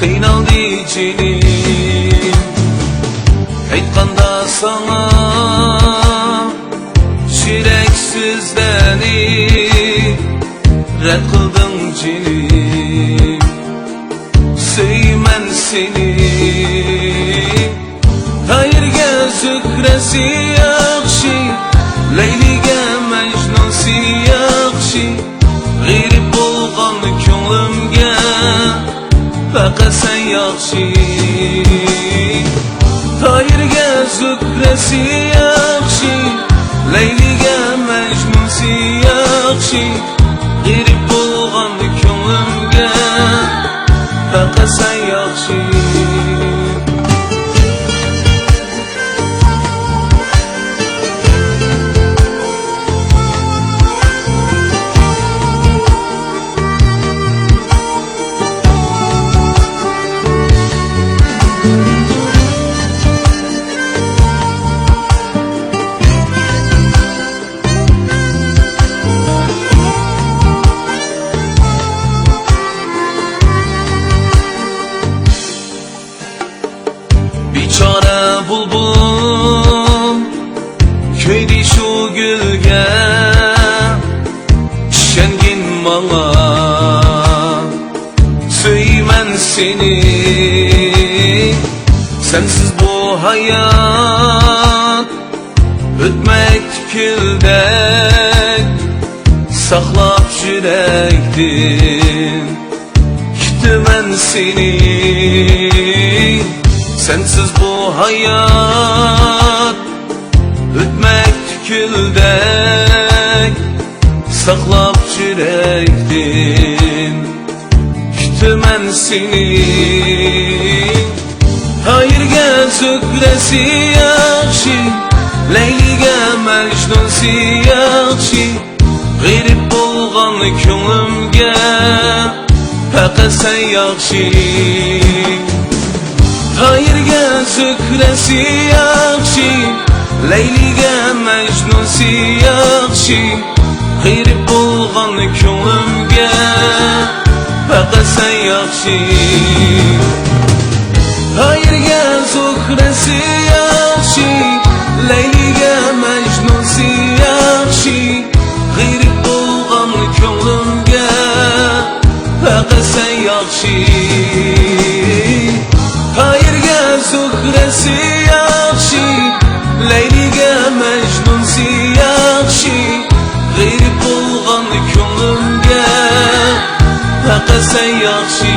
qiynaldi jinim aytqanda sana shirak so'zlarni rad qilding jinim suyman seni tayirga zukrasi yaxshi Leyliga Majnunsi yaxshi g'irib bo'lgan ko'nglimga faqat sen yaxshi tayirga zukrasi yaxshi Leyliga Majnunsi yaxshi g'irib bo'lgan ko'nglimga faqat sen yaxshi Bichora bulbul köydi şu gülge ishongin manga suyman seni sensiz bu hayat o'tmak kuldek saqlab yurakdin kutaman seni sensiz bu hayat o'tmak kuldek saqlab yurakdin kutaman seni tayirga zukrasi yaxshi Leyliga Majnunsi yaxshi g'irib bo'lgan ko'nglimga faqat sen yaxshi tayirga zukrasi yaxshi Leyliga Majnunsi yaxshi g'irib bo'lgan ko'nglimga faqat sen yaxshi tayirga zukrasi yaxshi Leyliga Majnunsi yaxshi g'irib bo'lgan ko'nglimga faqat sen yaxshi tayirga zukrasi yaxshi Leyliga Majnunsi yaxshi g'irib bo'lgan ko'nglimga faqat sen yaxshi